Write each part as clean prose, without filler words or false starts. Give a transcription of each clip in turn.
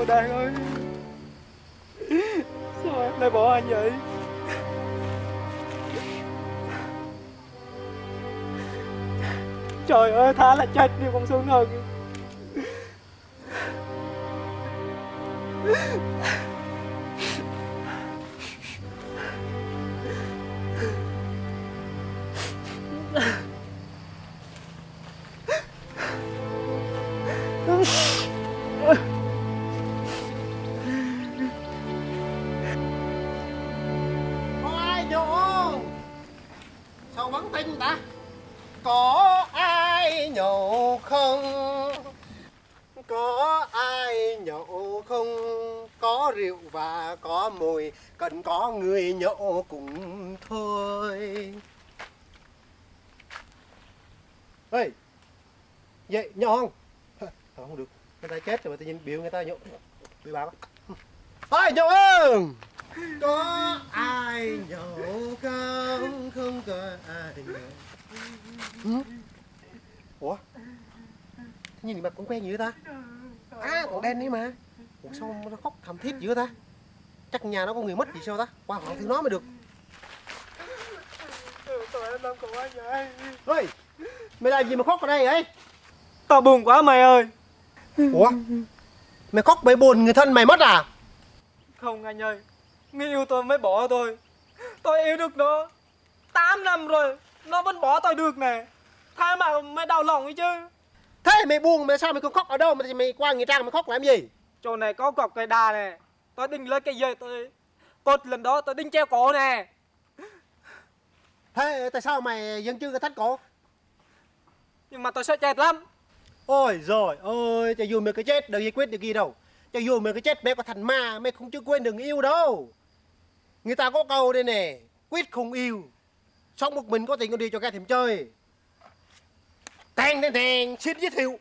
Đàn ơi, sao em lại bỏ anh vậy? Trời ơi, thà là chết đi con Xuân hơn. Có ai nhổ sao vắng tinh ta? Có ai nhổ không? Có ai nhậu không? Có rượu và có mùi, cần có người nhậu cùng thôi. Ê, vậy nhậu không? Không được, người ta chết rồi mà tự nhiên biểu người ta nhậu. Bị báo. Ơi nhậu không? Có ai nhậu không? Không có ai nhậu. Ủa? Nhìn mặt cũng quen vậy ta? À, còn đen đấy mà. Ủa sao nó khóc thầm thiết dữ ta? Chắc nhà nó có người mất gì sao ta? Qua hỏi thử nó mới được. Tụi em làm cùng anh vậy. Ơi, mày làm gì mà khóc ở đây vậy? Tao buồn quá mày ơi. Ủa? Mày khóc mày buồn người thân mày mất à? Không anh ơi, người yêu tôi mới bỏ tôi. Tôi yêu được nó 8 năm rồi, nó vẫn bỏ tôi được nè. Thế mà mới đau lòng ấy chứ. Thế mày buồn mày sao mày không khóc ở đâu mà mày qua nghĩa trang mày khóc làm gì? Chỗ này có cọc cây đa nè. Tôi định lấy cây dây tôi cột lần đó tôi định treo cổ nè. Thế tại sao mày vẫn chưa có thắt cổ? Nhưng mà tôi sợ chết lắm. Ôi rồi ôi, cho dù mày có chết đâu gì quyết được gì đâu. Cho dù mày có chết mày có thành ma mày cũng chưa quên được người yêu đâu. Người ta có câu đây nè, quyết không yêu, sống một mình có tình còn đi cho gái thèm chơi. Thèn xin giới thiệu,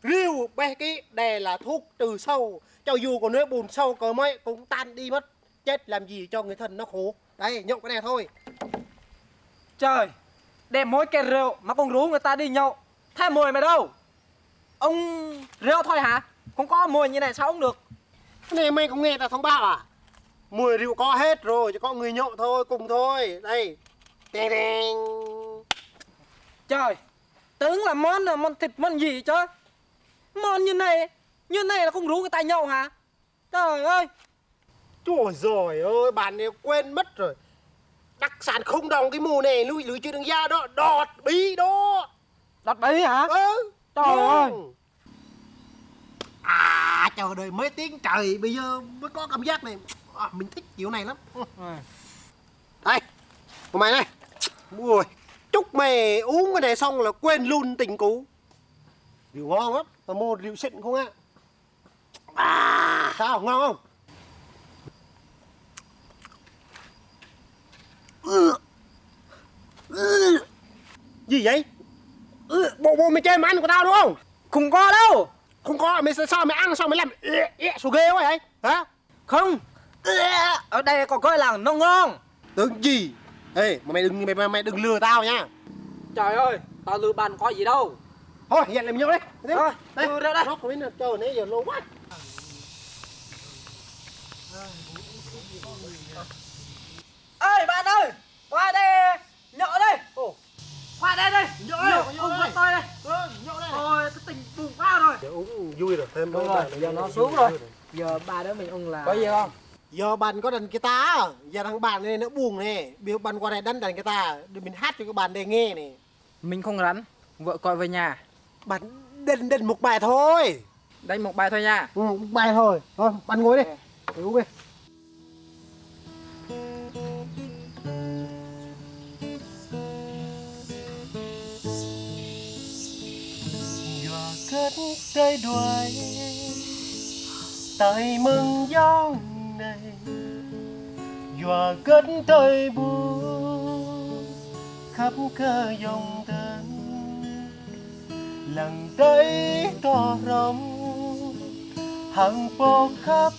rượu bé cái đây là thuốc trừ sâu, cho dù còn nước bùn sâu cỡ mấy cũng tan đi mất. Chết làm gì cho người thân nó khổ. Đây nhậu cái này thôi. Trời, đem mỗi cây rượu mà còn rủ người ta đi nhậu. Thế mùi mày đâu? Ông rượu thôi hả? Không có mùi như này sao ông được? Cái này mày không nghe ta thông báo à? Mùi rượu có hết rồi, chỉ có người nhậu thôi, cùng thôi. Đây. Đèn. Trời, tưởng là món thịt món gì chứ? Món như này là không rủ người ta nhậu hả? Trời ơi. Trời rồi ơi, bạn này quên mất rồi. Đặc sản không đồng cái mùa này, lưới chưa đường ra đó, đọt bí đó. Đọt bí hả? Ừ. Trời ơi. À, chờ đợi mấy tiếng trời, bây giờ mới có cảm giác này. À, mình thích kiểu này lắm. Đây, của mày này. Ui, chúc mày uống cái này xong là quên luôn tình cũ. Rượu ngon lắm, tao mua rượu xịn không á. À, sao, ngon không? Gì vậy? Bộ mày chơi mày ăn của tao đúng không? Không có đâu. Không có, mày sao mày ăn sao mày làm số ghê quá vậy? Hả? Không. Ở đây có coi là nó ngon. Tưởng gì? Ê, mày đừng lừa tao nha. Trời ơi, tao lừa bạn có gì đâu. Thôi, hiện làm nhau đấy. Thôi, đưa ra đây. Nó có biết là chờ nãy giờ lâu quá. Ê bạn ơi, qua đây nhậu đây. Ồ, Qua đây đây. nhậu đây, Cùng với tôi đây. nhậu đây. Ôi, cái tình buồn quá rồi. Giờ uống vui rồi, thêm Đúng rồi, giờ nó xuống rồi. Giờ ba đứa mình ung là có gì không? Giờ bạn có đàn guitar, giờ thằng bạn này nó buồn nè, biểu bạn qua đây đánh đàn guitar để mình hát cho các bạn đây nghe nè. Mình không rảnh, vợ coi về nhà. Bạn đánh một bài thôi. Đánh một bài thôi nha. Ừ, một bài thôi. Thôi, bạn ngồi đi. Để uống đi. Cất cây đuôi tại mừng gió này và cất cây buông khắp cơ dòng tên lặng tay to rộng hàng phố khắp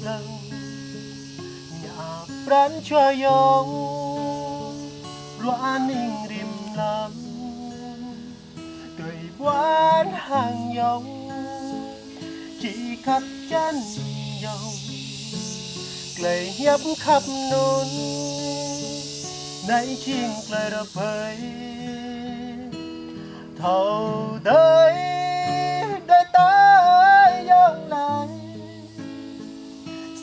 lần nhà pran cho yong loa ninh rim lam tươi quán hàng dòng chỉ khắp chân dòng lời nhấp khắp nôn nay chim lời đập bơi thầu tới đời tới dòng này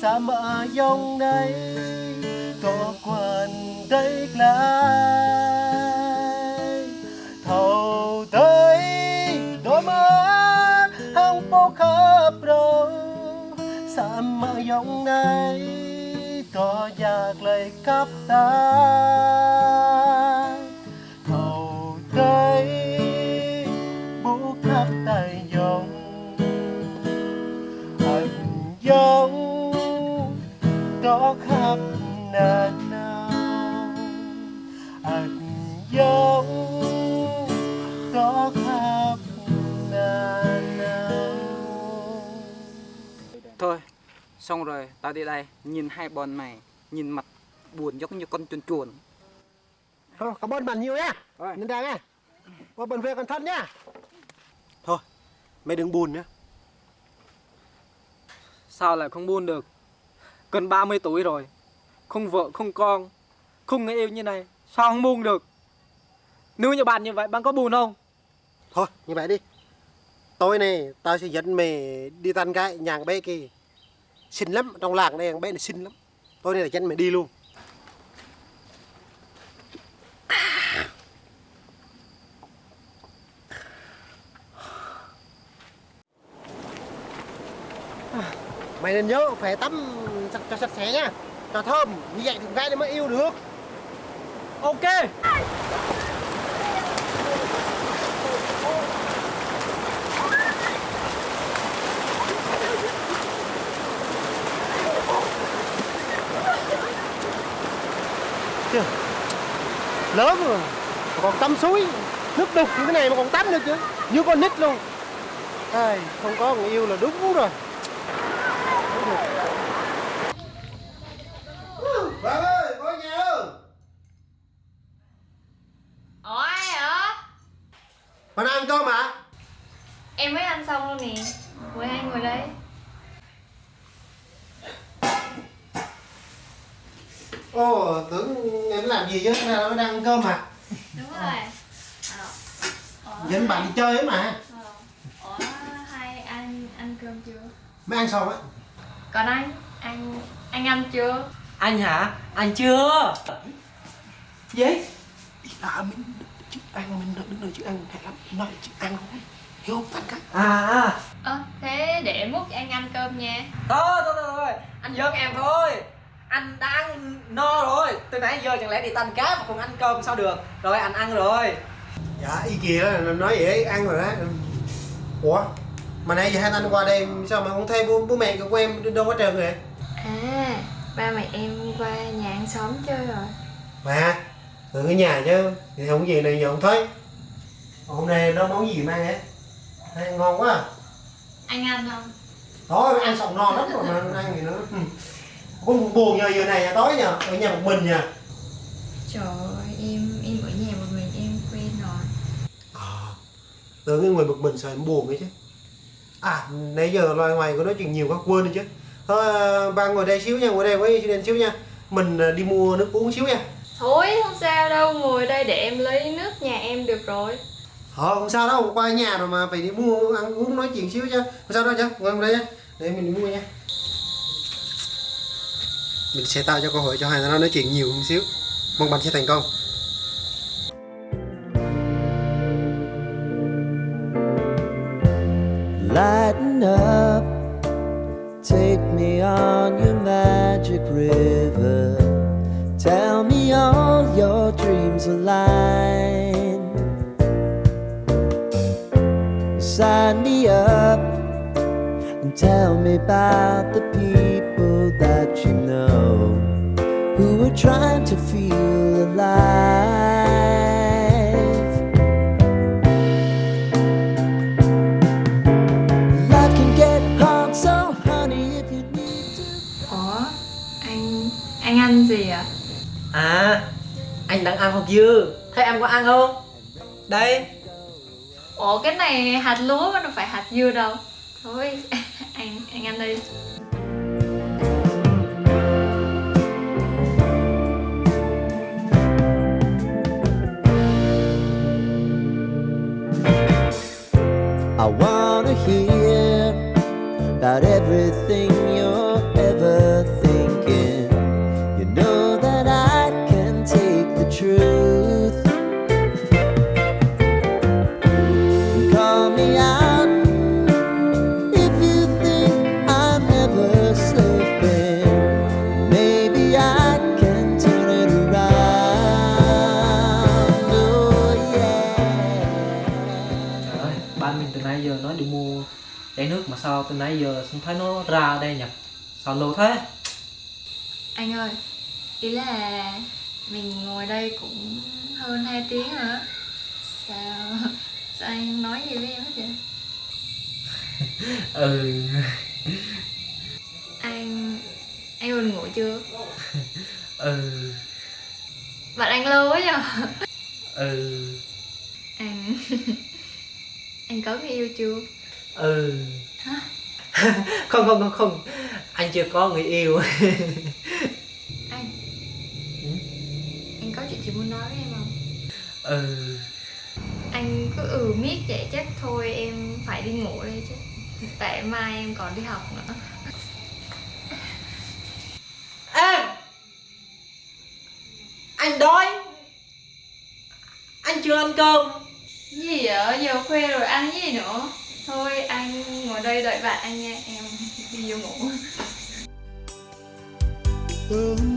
sa mạ dòng này có quan đây lại thầu tới đôi mắt hăng phố khắp rồi sa mạ dòng này có nhạc lời khắp ta thầu tới bố khắp tay dòng hạnh dòng đó khắp nạn nào hạnh dòng đó khắp nạn nào. Thôi, xong rồi, tao đi đây, nhìn hai bọn mày, nhìn mặt buồn giống như con chuồn chuồn. Thôi, cảm ơn bạn nhiều nhá. Rồi. Nên đây nhá. Qua bần về cẩn thận nhá. Thôi, mày đừng buồn nữa. Sao lại không buồn được? Gần 30 tuổi rồi, không vợ, không con, không người yêu như này, sao không buồn được? Nếu như bạn như vậy, bạn có buồn không? Thôi, như vậy đi. Tối này, tao sẽ dẫn mày đi tán gái nhà bé kia. Xinh lắm, trong làng này bé này xinh lắm. Tối nay là dẫn mày đi luôn. Mày nên nhớ phải tắm cho sạch sẽ nhá, cho thơm, như vậy thì gái nó mới yêu được. Ok. Chưa? Lớn rồi, mà còn tắm suối, nước đục như thế này mà còn tắm được chứ, như con nít luôn. Ai, không có người yêu là đúng rồi. Bạn ơi, có nhà không? Ủa ai hả? Bạn ăn cơm hả? Em mới ăn xong luôn nè. Mời hai ngồi đây. Ồ, tưởng em làm gì chứ, nào nó đang ăn cơm mà. Đúng rồi. Dẫn bạn đi chơi ấy mà. Ủa hai anh ăn cơm chưa? Mới ăn xong á. Còn anh ăn chưa? Anh hả? Anh chưa. Gì? Ý là mình chữ ăn, mình đứng đợi chữ ăn hay lắm, nói chữ ăn thôi. Hiểu không? Ăn cách. Thế để em múc cho anh ăn cơm nha. Thôi. Anh giỡn em thôi. Anh đã ăn no rồi. Từ nãy giờ chẳng lẽ đi tanh cá mà không ăn cơm sao được. Rồi anh ăn rồi. Dạ, ý kia nói vậy ăn rồi đó. Ủa? Mà nãy giờ hai anh qua đây sao mà không thấy bố mẹ của em đâu hết trơn vậy? À, ba mẹ em qua nhà hàng xóm chơi rồi. Mà, từ cái nhà chứ, thì không gì này giờ không thấy. Hôm nay nó món gì mang vậy? Thấy ngon quá à. Anh ăn không? Thôi ăn xong no lắm rồi mà ăn gì nữa. Cũng buồn giờ giờ này tối nhờ, ở nhà một mình nhờ. Trời ơi, em ở nhà một mình em quen rồi. Tưởng cái người một mình sợ em buồn ấy chứ. À, nãy giờ loài ngoài có nói chuyện nhiều quá quên rồi chứ. Thôi ba ngồi đây xíu nha, ngồi đây với Đen xíu nha. Mình đi mua nước uống xíu nha. Thôi không sao đâu, ngồi đây để em lấy nước nhà em được rồi. Không sao đâu, qua nhà rồi mà phải đi mua ăn uống nói chuyện xíu chứ. Không sao đâu chứ, ngồi đây nha. Để mình đi mua nha. Mình sẽ tạo cho cơ hội cho hai nó nói chuyện nhiều một xíu. Mong bạn sẽ thành công. Lighten up, take me on your magic river. Tell me all your dreams align. Sign me up and tell me about the people that you know who are trying to feel alive. Life can get hard, so honey, if you need to. Ủa, anh ăn gì ạ? À, anh đang ăn hột dưa. Thế em có ăn không? Đây. Ủa cái này hạt lúa mà đâu phải hạt dưa đâu. Thôi anh ăn đi. I wanna hear about everything you're ever thinking. You know that I can take the truth. Call me out if you think I'm ever slipping. Maybe I can turn it around. Oh yeah. Trời ơi, ba mình từ nãy giờ nói đi mua chai nước mà sao từ nãy giờ không thấy nó ra ở đây nhỉ? Sao lâu thế? Anh ơi, ý là mình ngồi đây cũng hơn 2 tiếng rồi á. Sao anh nói gì với em hết vậy? Ừ. Anh buồn ngủ chưa? Ừ. Bạn anh lâu quá nhờ. Ừ. Anh anh có người yêu chưa? Ừ. Hả? Không, anh chưa có người yêu. Anh Ừ? anh có chuyện gì muốn nói với em không? Ừ. Anh cứ miết vậy chắc thôi em phải đi ngủ đây chứ. Tại mai em còn đi học nữa. Em, anh đói. Anh chưa ăn cơm. Gì vậy? Giờ khuya rồi ăn cái gì nữa? Thôi anh ngồi đây đợi bạn anh nha, em đi vô ngủ.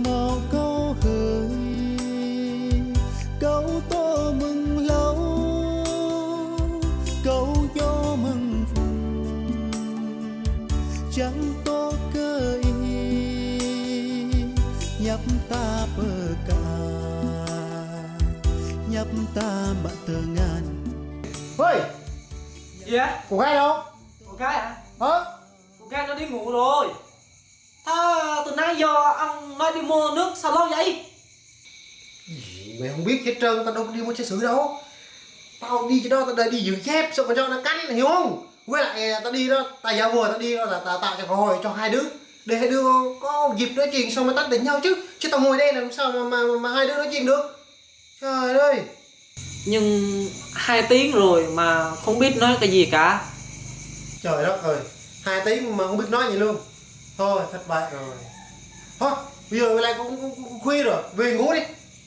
Một câu hỡi, câu tô mừng lâu, câu gió mừng vùng, chẳng tô cơ ý, nhấp ta bờ ca, nhấp ta bạ tờ ngàn. Ơi, Gì á? cô gái đâu? Con gái hả? Hả? Con gái nó đi ngủ rồi. Từ nãy giờ ông nói đi mua nước sao lâu vậy? Mày không biết hết trơn, tao đâu có đi mua chai sữa đâu. Tao đi cho đó, tao đợi đi giữ dép, xong rồi cho nó cắn, hiểu không? Với lại tao đi đó, tao giả vờ tao đi đó là tao tạo cho cơ hội cho hai đứa. Để hai đứa có dịp nói chuyện xong mới tắt đến nhau chứ. Chứ tao ngồi đây làm sao mà hai đứa nói chuyện được. Trời ơi. Nhưng 2 tiếng rồi mà không biết nói cái gì cả. Trời đất ơi, 2 tiếng mà không biết nói gì luôn. Thôi, thất bại rồi. Thôi, bây giờ lại cũng khuya rồi, về ngủ đi.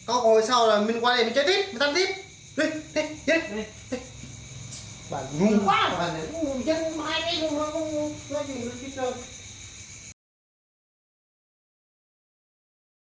Có hồi sau là mình qua đây mình chơi tiếp, mình tắm tiếp. Đi. Bạn ngu quá mà bạn này, ngu chân mai đây luôn, nói chuyện được hết trơn.